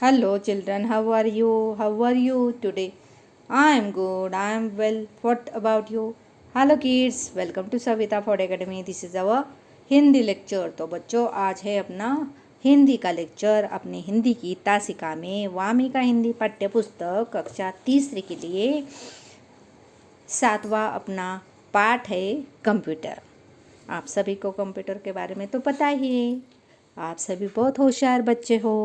Hello, children. How are you? How are you today? I am good. I am well. What about you? Hello, kids. Welcome to Savita Ford Academy. This is our Hindi lecture. तो बच्चों, आज है अपना हिंदी का lecture. अपनी हिंदी की तासिका में वामिका हिंदी पाठ्य पुस्तक कक्षा तीसरी के लिए 7वां अपना पाठ है कंप्यूटर। आप सभी को कंप्यूटर के बारे में तो पता ही है। आप सभी बहुत होशियार बच्चे हो।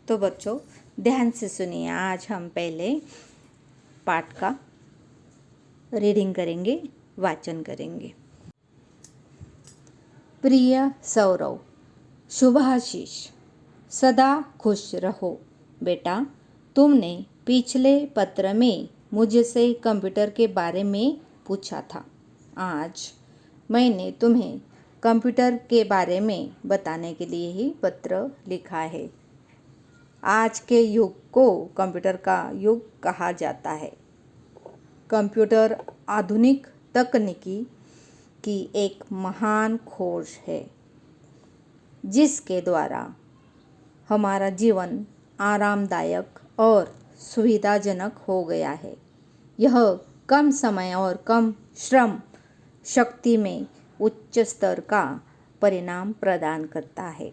तो बच्चों, ध्यान से सुनिए। आज हम पहले पाठ का रीडिंग करेंगे, वाचन करेंगे। प्रिय सौरव, शुभाशीष, सदा खुश रहो। बेटा, तुमने पिछले पत्र में मुझसे कंप्यूटर के बारे में पूछा था। आज मैंने तुम्हें कंप्यूटर के बारे में बताने के लिए ही पत्र लिखा है। आज के युग को कंप्यूटर का युग कहा जाता है। कंप्यूटर आधुनिक तकनीकी की एक महान खोज है, जिसके द्वारा हमारा जीवन आरामदायक और सुविधाजनक हो गया है। यह कम समय और कम श्रम शक्ति में उच्च स्तर का परिणाम प्रदान करता है।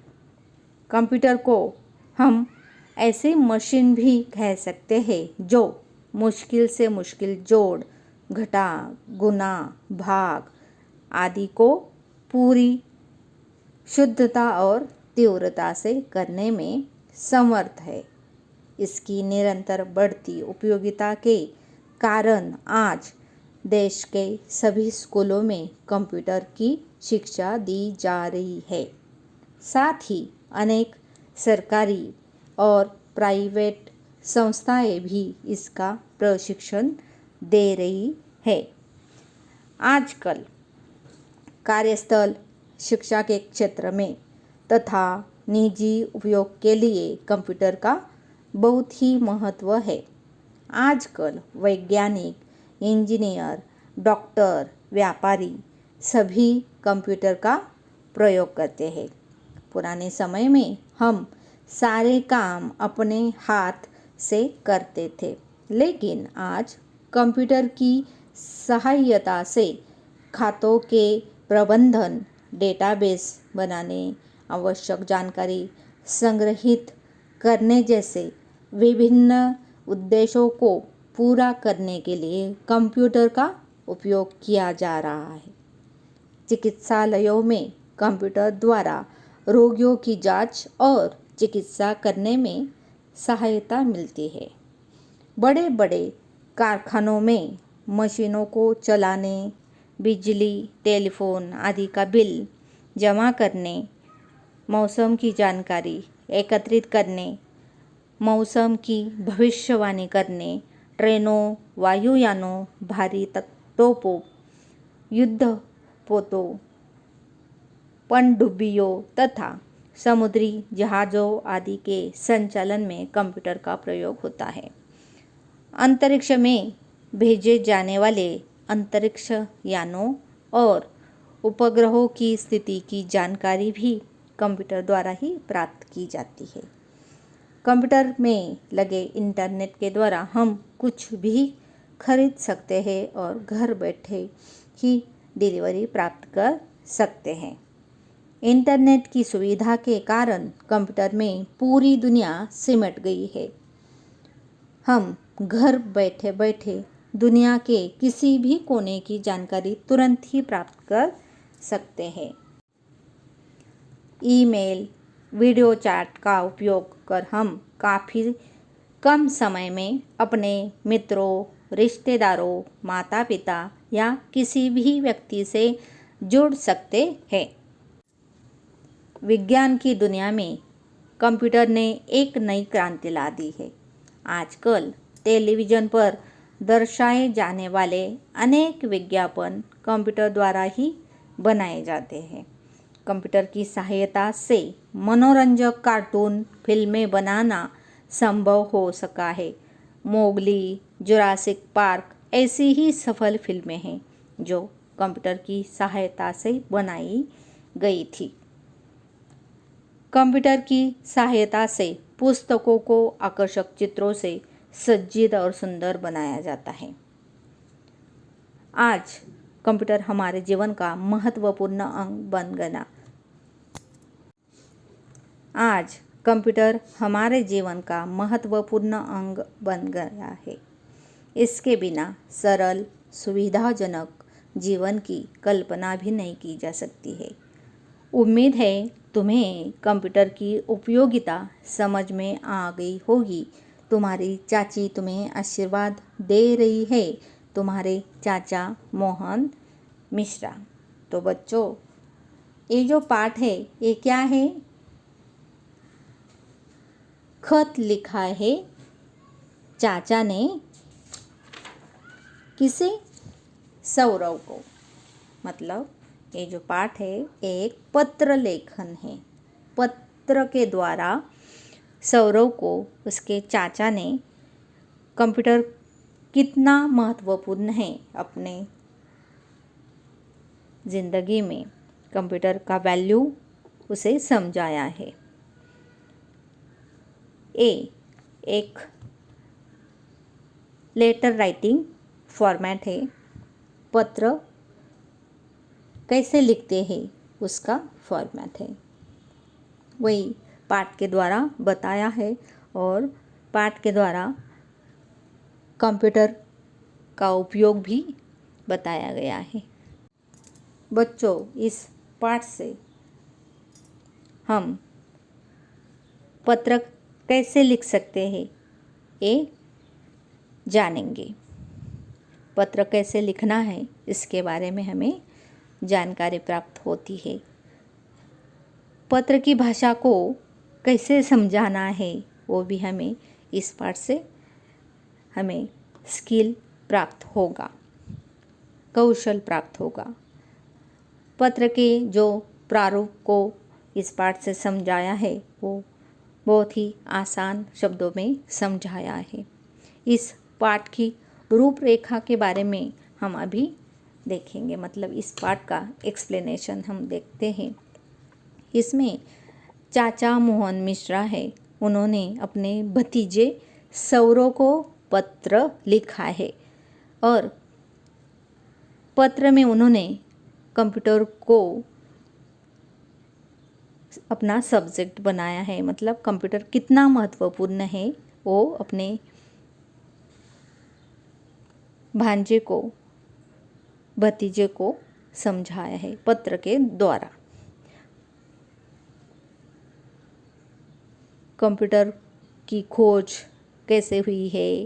कंप्यूटर को हम ऐसे मशीन भी कह सकते हैं जो मुश्किल से मुश्किल जोड़, घटा, गुना, भाग आदि को पूरी शुद्धता और तीव्रता से करने में समर्थ है। इसकी निरंतर बढ़ती उपयोगिता के कारण आज देश के सभी स्कूलों में कंप्यूटर की शिक्षा दी जा रही है। साथ ही अनेक सरकारी और प्राइवेट संस्थाएं भी इसका प्रशिक्षण दे रही है। आजकल कार्यस्थल, शिक्षा के क्षेत्र में तथा निजी उपयोग के लिए कंप्यूटर का बहुत ही महत्व है। आजकल वैज्ञानिक, इंजीनियर, डॉक्टर, व्यापारी सभी कंप्यूटर का प्रयोग करते हैं। पुराने समय में हम सारे काम अपने हाथ से करते थे, लेकिन आज कंप्यूटर की सहायता से खातों के प्रबंधन, डेटाबेस बनाने, आवश्यक जानकारी संग्रहित करने जैसे विभिन्न उद्देश्यों को पूरा करने के लिए कंप्यूटर का उपयोग किया जा रहा है। चिकित्सालयों में कंप्यूटर द्वारा रोगियों की जांच और चिकित्सा करने में सहायता मिलती है। बड़े बड़े कारखानों में मशीनों को चलाने, बिजली, टेलीफोन आदि का बिल जमा करने, मौसम की जानकारी एकत्रित करने, मौसम की भविष्यवाणी करने, ट्रेनों, वायुयानों, भारी तोपों, युद्धपोतों, पनडुब्बियों तथा समुद्री जहाज़ों आदि के संचालन में कंप्यूटर का प्रयोग होता है। अंतरिक्ष में भेजे जाने वाले अंतरिक्ष यानों और उपग्रहों की स्थिति की जानकारी भी कंप्यूटर द्वारा ही प्राप्त की जाती है। कंप्यूटर में लगे इंटरनेट के द्वारा हम कुछ भी खरीद सकते हैं और घर बैठे ही डिलीवरी प्राप्त कर सकते हैं। इंटरनेट की सुविधा के कारण कंप्यूटर में पूरी दुनिया सिमट गई है। हम घर बैठे बैठे दुनिया के किसी भी कोने की जानकारी तुरंत ही प्राप्त कर सकते हैं। ईमेल, वीडियो चैट का उपयोग कर हम काफ़ी कम समय में अपने मित्रों, रिश्तेदारों, माता पिता या किसी भी व्यक्ति से जुड़ सकते हैं। विज्ञान की दुनिया में कंप्यूटर ने एक नई क्रांति ला दी है। आजकल टेलीविज़न पर दर्शाए जाने वाले अनेक विज्ञापन कंप्यूटर द्वारा ही बनाए जाते हैं। कंप्यूटर की सहायता से मनोरंजक कार्टून फिल्में बनाना संभव हो सका है। मोगली, जुरासिक पार्क ऐसी ही सफल फिल्में हैं जो कंप्यूटर की सहायता से बनाई गई थी। कंप्यूटर की सहायता से पुस्तकों को आकर्षक चित्रों से सज्जित और सुंदर बनाया जाता है। आज कंप्यूटर हमारे जीवन का महत्वपूर्ण अंग बन गया। आज कंप्यूटर हमारे जीवन का महत्वपूर्ण अंग बन गया है। इसके बिना सरल, सुविधाजनक जीवन की कल्पना भी नहीं की जा सकती है। उम्मीद है तुम्हें कंप्यूटर की उपयोगिता समझ में आ गई होगी। तुम्हारी चाची तुम्हें आशीर्वाद दे रही है, तुम्हारे चाचा मोहन मिश्रा। तो बच्चों, ये जो पाठ है ये क्या है? खत लिखा है चाचा ने किसे? सौरव को। मतलब ये जो पाठ है एक पत्र लेखन है। पत्र के द्वारा सौरव को उसके चाचा ने कंप्यूटर कितना महत्वपूर्ण है अपने ज़िंदगी में, कंप्यूटर का वैल्यू उसे समझाया है। एक लेटर राइटिंग फॉर्मेट है। पत्र कैसे लिखते हैं उसका फॉर्मेट है, वही पाठ के द्वारा बताया है और पाठ के द्वारा कंप्यूटर का उपयोग भी बताया गया है। बच्चों, इस पाठ से हम पत्र कैसे लिख सकते हैं ये जानेंगे। पत्र कैसे लिखना है इसके बारे में हमें जानकारी प्राप्त होती है। पत्र की भाषा को कैसे समझाना है वो भी हमें इस पाठ से हमें स्किल प्राप्त होगा, कौशल प्राप्त होगा। पत्र के जो प्रारूप को इस पाठ से समझाया है वो बहुत ही आसान शब्दों में समझाया है। इस पाठ की रूपरेखा के बारे में हम अभी देखेंगे, मतलब इस पाठ का एक्सप्लेनेशन हम देखते हैं। इसमें चाचा मोहन मिश्रा है, उन्होंने अपने भतीजे सौरव को पत्र लिखा है और पत्र में उन्होंने कंप्यूटर को अपना सब्जेक्ट बनाया है। मतलब कंप्यूटर कितना महत्वपूर्ण है वो अपने भांजे को, भतीजे को समझाया है पत्र के द्वारा। कंप्यूटर की खोज कैसे हुई है,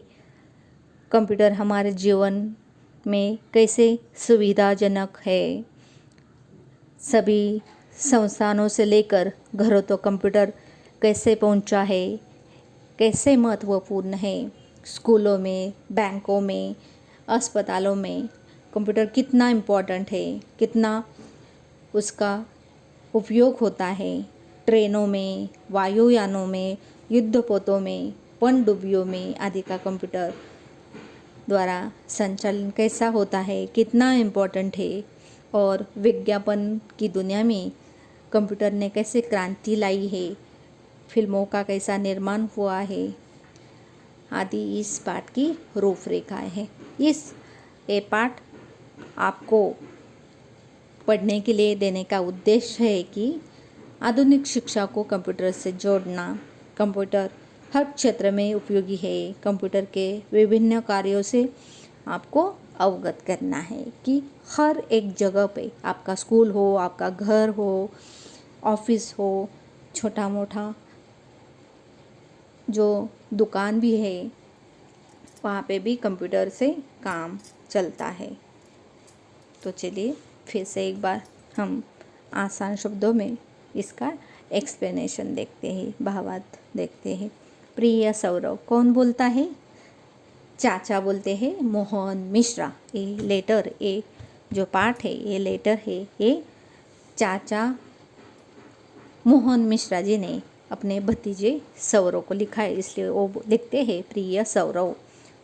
कंप्यूटर हमारे जीवन में कैसे सुविधाजनक है, सभी संस्थानों से लेकर घरों तक कंप्यूटर कैसे पहुंचा है, कैसे महत्वपूर्ण है, स्कूलों में, बैंकों में, अस्पतालों में कंप्यूटर कितना इम्पोर्टेंट है, कितना उसका उपयोग होता है, ट्रेनों में, वायुयानों में, युद्धपोतों में, पनडुब्बियों में आदि का कंप्यूटर द्वारा संचालन कैसा होता है, कितना इम्पोर्टेंट है, और विज्ञापन की दुनिया में कंप्यूटर ने कैसे क्रांति लाई है, फिल्मों का कैसा निर्माण हुआ है आदि इस पाठ की रूपरेखाएं है। ये पाठ आपको पढ़ने के लिए देने का उद्देश्य है कि आधुनिक शिक्षा को कंप्यूटर से जोड़ना। कंप्यूटर हर क्षेत्र में उपयोगी है। कंप्यूटर के विभिन्न कार्यों से आपको अवगत करना है कि हर एक जगह पे, आपका स्कूल हो, आपका घर हो, ऑफिस हो, छोटा मोटा जो दुकान भी है वहाँ पे भी कंप्यूटर से काम चलता है। तो चलिए फिर से एक बार हम आसान शब्दों में इसका एक्सप्लेनेशन देखते हैं, भावार्थ देखते हैं। प्रिय सौरव, कौन बोलता है? चाचा बोलते हैं मोहन मिश्रा। ये लेटर, ये जो पाठ है ये लेटर है, ये चाचा मोहन मिश्रा जी ने अपने भतीजे सौरव को लिखा है, इसलिए वो लिखते हैं प्रिय सौरव,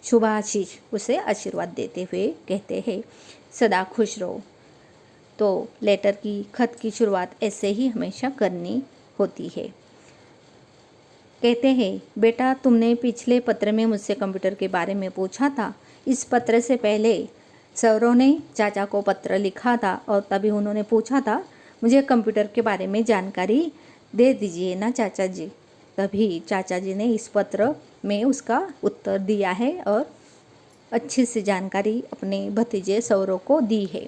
शुभाशीष उसे आशीर्वाद देते हुए कहते हैं सदा खुश रहो। तो लेटर की, खत की शुरुआत ऐसे ही हमेशा करनी होती है। कहते हैं, बेटा तुमने पिछले पत्र में मुझसे कंप्यूटर के बारे में पूछा था। इस पत्र से पहले सौरव ने चाचा को पत्र लिखा था और तभी उन्होंने पूछा था, मुझे कंप्यूटर के बारे में जानकारी दे दीजिए ना चाचा जी। तभी चाचा जी ने इस पत्र में उसका उत्तर दिया है और अच्छी सी जानकारी अपने भतीजे सौरव को दी है।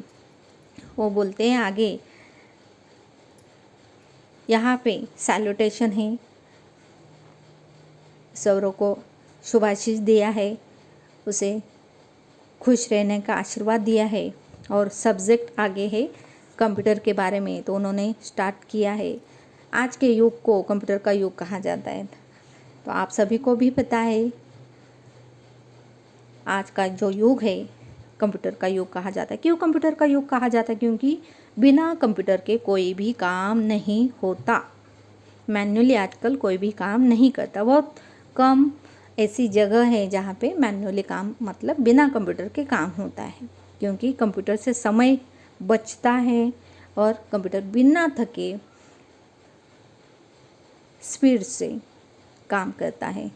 वो बोलते हैं आगे, यहाँ पे सैल्यूटेशन है, सौरव को शुभाशीष दिया है, उसे खुश रहने का आशीर्वाद दिया है और सब्जेक्ट आगे है कंप्यूटर के बारे में। तो उन्होंने स्टार्ट किया है। आज के युग को कंप्यूटर का युग कहा जाता है। तो आप सभी को भी पता है आज का जो युग है कंप्यूटर का युग कहा जाता है। क्यों कंप्यूटर का युग कहा जाता है? क्योंकि बिना कंप्यूटर के कोई भी काम नहीं होता। मैन्युअली आजकल कोई भी काम नहीं करता। बहुत कम ऐसी जगह है जहाँ पे मैन्युअली काम मतलब बिना कंप्यूटर के काम होता है, क्योंकि कंप्यूटर से समय बचता है और कंप्यूटर बिना थके स्पीड से काम करता है।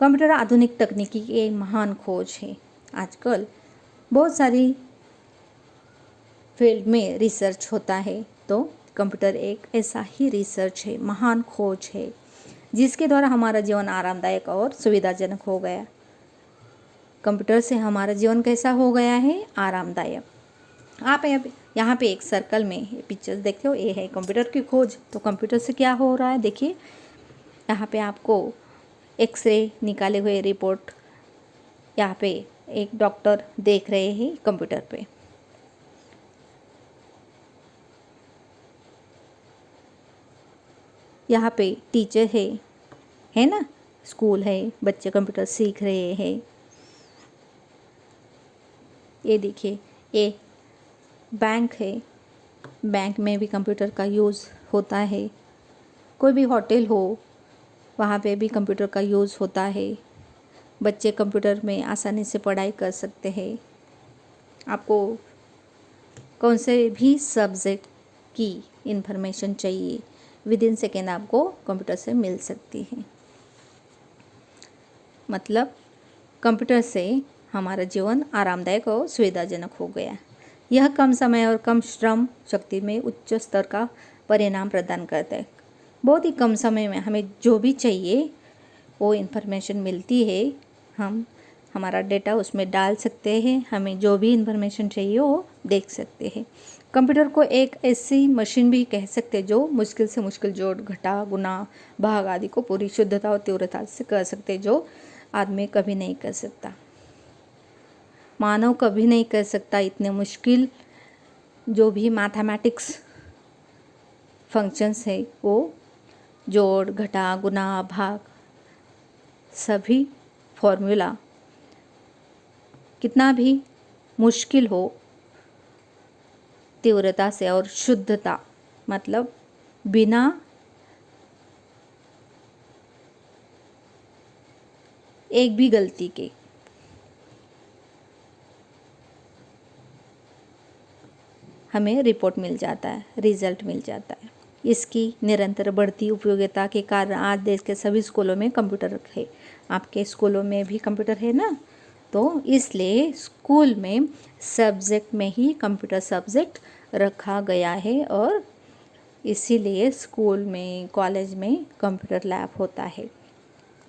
कंप्यूटर आधुनिक तकनीकी की एक महान खोज है। आजकल बहुत सारी फील्ड में रिसर्च होता है, तो कंप्यूटर एक ऐसा ही रिसर्च है, महान खोज है, जिसके द्वारा हमारा जीवन आरामदायक और सुविधाजनक हो गया। कंप्यूटर से हमारा जीवन कैसा हो गया है? आरामदायक। आप यहाँ पे एक सर्कल में पिक्चर्स देखते हो, ये है कंप्यूटर की खोज। तो कंप्यूटर से क्या हो रहा है देखिए, यहाँ पे आपको एक्सरे निकाले हुए रिपोर्ट यहाँ पे एक डॉक्टर देख रहे हैं कंप्यूटर पे। यहाँ पे टीचर है ना, स्कूल है, बच्चे कंप्यूटर सीख रहे हैं। ये देखिए, ये बैंक है, बैंक में भी कंप्यूटर का यूज़ होता है। कोई भी होटल हो वहाँ पे भी कंप्यूटर का यूज़ होता है। बच्चे कंप्यूटर में आसानी से पढ़ाई कर सकते हैं। आपको कौन से भी सब्जेक्ट की इंफॉर्मेशन चाहिए विद इन सेकेंड आपको कंप्यूटर से मिल सकती है। मतलब कंप्यूटर से हमारा जीवन आरामदायक और सुविधाजनक हो गया। यह कम समय और कम श्रम शक्ति में उच्च स्तर का परिणाम प्रदान करता है। बहुत ही कम समय में हमें जो भी चाहिए वो इन्फॉर्मेशन मिलती है। हम हमारा डेटा उसमें डाल सकते हैं, हमें जो भी इन्फॉर्मेशन चाहिए वो देख सकते हैं। कंप्यूटर को एक ऐसी मशीन भी कह सकते हैं जो मुश्किल से मुश्किल जोड़, घटा, गुना, भाग आदि को पूरी शुद्धता और तीव्रता से कर सकते हैं, जो आदमी कभी नहीं कर सकता, मानव कभी नहीं कर सकता। इतने मुश्किल जो भी मैथमेटिक्स फंक्शंस है, वो जोड़, घटा, गुना, भाग सभी फॉर्मूला कितना भी मुश्किल हो, तीव्रता से और शुद्धता मतलब बिना एक भी गलती के हमें रिपोर्ट मिल जाता है, रिजल्ट मिल जाता है। इसकी निरंतर बढ़ती उपयोगिता के कारण आज देश के सभी स्कूलों में कंप्यूटर है। आपके स्कूलों में भी कंप्यूटर है ना, तो इसलिए स्कूल में सब्जेक्ट में ही कंप्यूटर सब्जेक्ट रखा गया है और इसीलिए स्कूल में, कॉलेज में कंप्यूटर लैब होता है,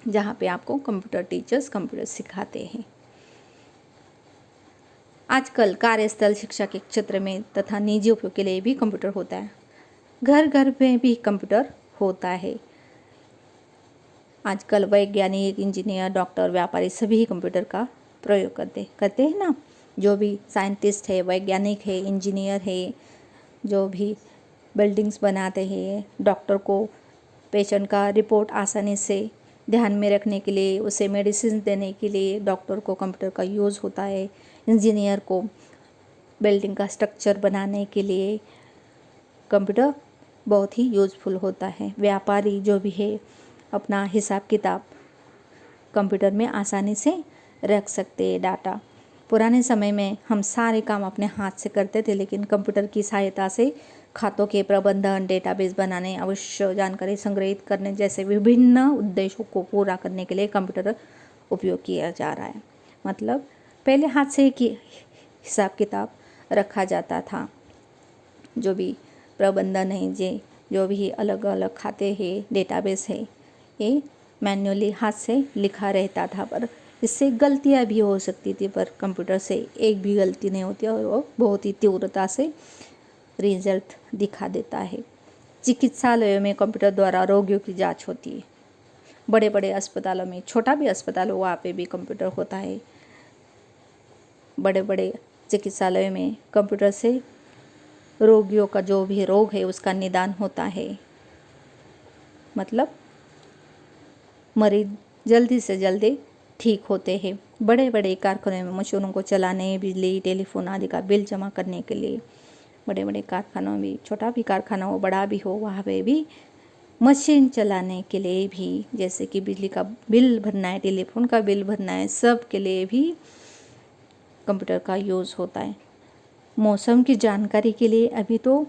जहाँ पे आपको कंप्यूटर टीचर्स कंप्यूटर सिखाते हैं। आजकल कार्यस्थल, शिक्षा के क्षेत्र में तथा निजी उपयोग के लिए भी कंप्यूटर होता है। घर घर में भी कंप्यूटर होता है। आजकल वैज्ञानिक, इंजीनियर, डॉक्टर, व्यापारी सभी कंप्यूटर का प्रयोग करते हैं ना। जो भी साइंटिस्ट है, वैज्ञानिक है, इंजीनियर है, जो भी बिल्डिंग्स बनाते हैं, डॉक्टर को पेशेंट का रिपोर्ट आसानी से ध्यान में रखने के लिए, उसे मेडिसिन देने के लिए डॉक्टर को कंप्यूटर का यूज़ होता है। इंजीनियर को बिल्डिंग का स्ट्रक्चर बनाने के लिए कंप्यूटर बहुत ही यूज़फुल होता है। व्यापारी जो भी है अपना हिसाब किताब कंप्यूटर में आसानी से रख सकते हैं डाटा। पुराने समय में हम सारे काम अपने हाथ से करते थे, लेकिन कंप्यूटर की सहायता से खातों के प्रबंधन, डेटाबेस बनाने, आवश्यक जानकारी संग्रहित करने जैसे विभिन्न उद्देश्यों को पूरा करने के लिए कंप्यूटर उपयोग किया जा रहा है। मतलब पहले हाथ से ही हिसाब किताब रखा जाता था, जो भी प्रबंधन है, जो भी अलग अलग खाते हैं, डेटाबेस है, ये मैन्युअली हाथ से लिखा रहता था, पर इससे गलतियां भी हो सकती थी। पर कंप्यूटर से एक भी गलती नहीं होती और वो बहुत ही तीव्रता से रिजल्ट दिखा देता है। चिकित्सालयों में कंप्यूटर द्वारा रोगियों की जांच होती है। बड़े बड़े अस्पतालों में, छोटा भी अस्पताल हो वहाँ पे भी कंप्यूटर होता है। बड़े बड़े चिकित्सालयों में कंप्यूटर से रोगियों का जो भी रोग है उसका निदान होता है। मतलब मरीज जल्दी से जल्दी ठीक होते हैं। बड़े बड़े कारखानों में मशीनों को चलाने, बिजली, टेलीफोन आदि का बिल जमा करने के लिए, बड़े बड़े कारखानों में, छोटा भी कारखाना हो बड़ा भी हो, वहाँ पे भी मशीन चलाने के लिए भी, जैसे कि बिजली का बिल भरना है, टेलीफोन का बिल भरना है, सब के लिए भी कंप्यूटर का यूज़ होता है। मौसम की जानकारी के लिए अभी तो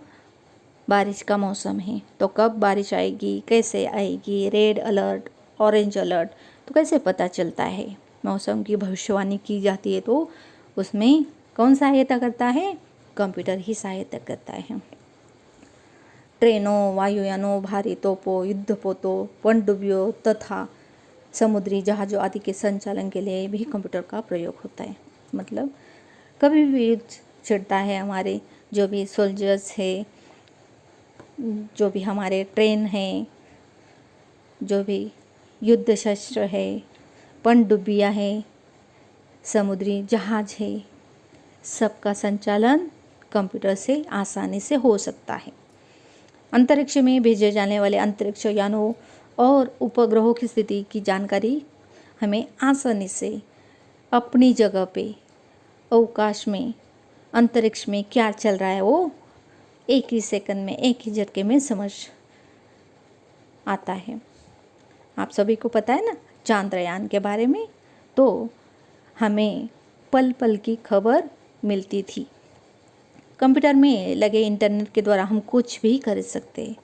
बारिश का मौसम है, तो कब बारिश आएगी, कैसे आएगी, रेड अलर्ट, ऑरेंज अलर्ट, तो कैसे पता चलता है। मौसम की भविष्यवाणी की जाती है तो उसमें कौन सहायता करता है? कंप्यूटर ही सहायता करता है। ट्रेनों, वायुयानों, भारी तोपों, युद्धपोतों, पनडुब्बियों तथा समुद्री जहाज़ों आदि के संचालन के लिए भी कंप्यूटर का प्रयोग होता है। मतलब कभी भी युद्ध छिड़ता है, हमारे जो भी सोल्जर्स है, जो भी हमारे ट्रेन है, जो भी युद्ध शस्त्र है, पनडुब्बियाँ है, समुद्री जहाज है, सबका संचालन कंप्यूटर से आसानी से हो सकता है। अंतरिक्ष में भेजे जाने वाले अंतरिक्ष यानों और उपग्रहों की स्थिति की जानकारी हमें आसानी से अपनी जगह पे अवकाश में, अंतरिक्ष में क्या चल रहा है वो एक ही सेकंड में, एक ही झटके में समझ आता है। आप सभी को पता है ना चांद्रयान के बारे में, तो हमें पल पल की खबर मिलती थी। कंप्यूटर में लगे इंटरनेट के द्वारा हम कुछ भी कर सकते हैं।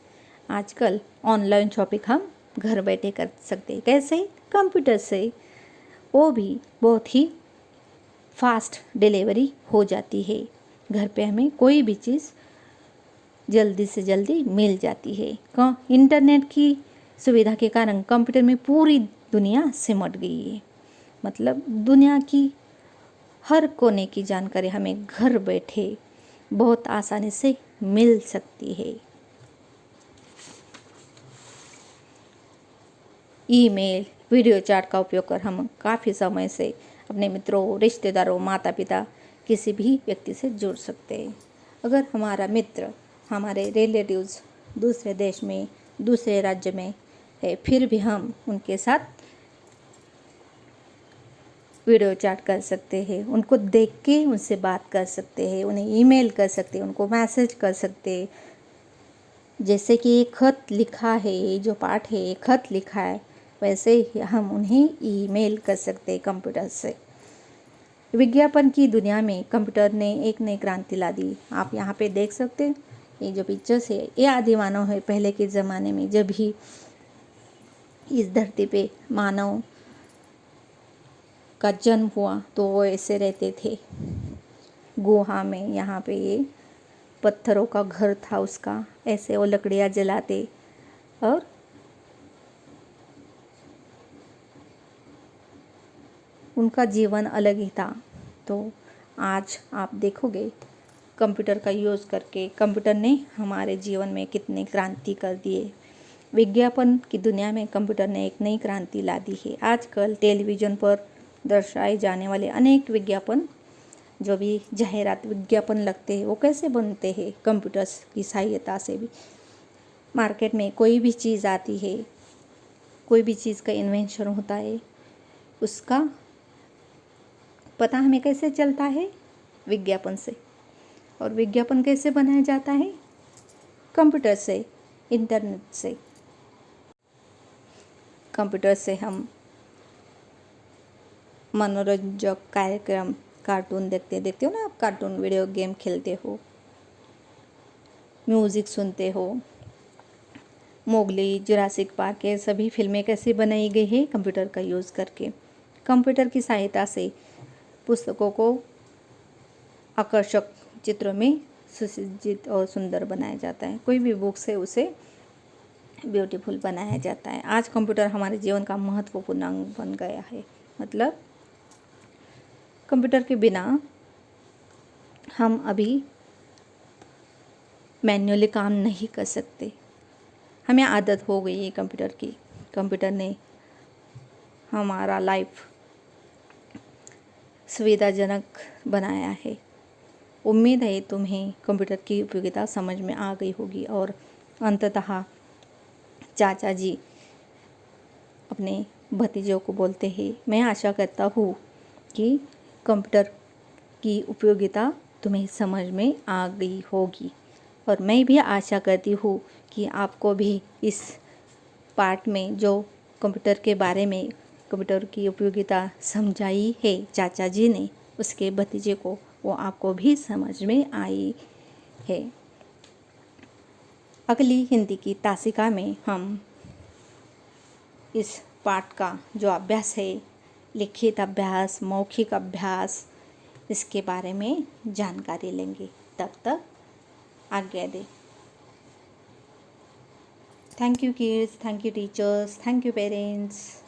आजकल ऑनलाइन शॉपिंग हम घर बैठे कर सकते हैं। कैसे? कंप्यूटर से। वो भी बहुत ही फास्ट डिलीवरी हो जाती है। घर पे हमें कोई भी चीज़ जल्दी से जल्दी मिल जाती है। इंटरनेट की सुविधा के कारण कंप्यूटर में पूरी दुनिया सिमट गई है। मतलब दुनिया की हर कोने की जानकारी हमें घर बैठे बहुत आसानी से मिल सकती है। ईमेल, वीडियो चैट का उपयोग कर हम काफ़ी समय से अपने मित्रों, रिश्तेदारों, माता पिता, किसी भी व्यक्ति से जुड़ सकते हैं। अगर हमारा मित्र, हमारे रिलेटिव्स दूसरे देश में, दूसरे राज्य में है, फिर भी हम उनके साथ वीडियो चैट कर सकते हैं, उनको देख के उनसे बात कर सकते हैं, उन्हें ईमेल कर सकते हैं, उनको मैसेज कर सकते हैं। जैसे कि एक खत लिखा है, जो पाठ है एक खत लिखा है, वैसे ही हम उन्हें ईमेल कर सकते हैं कंप्यूटर से। विज्ञापन की दुनिया में कंप्यूटर ने एक नई क्रांति ला दी। आप यहाँ पे देख सकते हैं, ये जो पिक्चर्स है ये आदि मानव है। पहले के ज़माने में जब भी इस धरती पे मानव का जन्म हुआ तो वो ऐसे रहते थे गुहा में। यहाँ पे ये पत्थरों का घर था उसका, ऐसे वो लकड़ियाँ जलाते और उनका जीवन अलग ही था। तो आज आप देखोगे कंप्यूटर का यूज़ करके कंप्यूटर ने हमारे जीवन में कितनी क्रांति कर दिए। विज्ञापन की दुनिया में कंप्यूटर ने एक नई क्रांति ला दी है। आजकल टेलीविज़न पर दर्शाए जाने वाले अनेक विज्ञापन, जो भी जाहिरात विज्ञापन लगते हैं, वो कैसे बनते हैं? कंप्यूटर्स की सहायता से भी। मार्केट में कोई भी चीज़ आती है, कोई भी चीज़ का इन्वेंशन होता है, उसका पता हमें कैसे चलता है? विज्ञापन से। और विज्ञापन कैसे बनाया जाता है? कंप्यूटर से, इंटरनेट से। कंप्यूटर से हम मनोरंजक कार्यक्रम, कार्टून देखते हो ना आप, कार्टून, वीडियो गेम खेलते हो। म्यूज़िक सुनते हो। मोगली, जुरासिक पार्क, ये सभी फिल्में कैसे बनाई गई है? कंप्यूटर का यूज़ करके। कंप्यूटर की सहायता से पुस्तकों को आकर्षक चित्रों में सुसज्जित और सुंदर बनाया जाता है। कोई भी बुक्स है उसे ब्यूटीफुल बनाया जाता है। आज कंप्यूटर हमारे जीवन का महत्वपूर्ण अंग बन गया है। मतलब कंप्यूटर के बिना हम अभी मैन्युअली काम नहीं कर सकते। हमें आदत हो गई है कंप्यूटर की। कंप्यूटर ने हमारा लाइफ सुविधाजनक बनाया है। उम्मीद है तुम्हें कंप्यूटर की उपयोगिता समझ में आ गई होगी और अंततः चाचा जी अपने भतीजों को बोलते हैं, मैं आशा करता हूँ कि कंप्यूटर की उपयोगिता तुम्हें समझ में आ गई होगी और मैं भी आशा करती हूँ कि आपको भी इस पार्ट में जो कंप्यूटर के बारे में कंप्यूटर की उपयोगिता समझाई है चाचा जी ने उसके भतीजे को, वो आपको भी समझ में आई है। अगली हिंदी की तासिका में हम इस पाठ का जो अभ्यास है, लिखित अभ्यास, मौखिक अभ्यास, इसके बारे में जानकारी लेंगे। तब तक आज्ञा दें। Thank you kids, thank you teachers, thank you parents.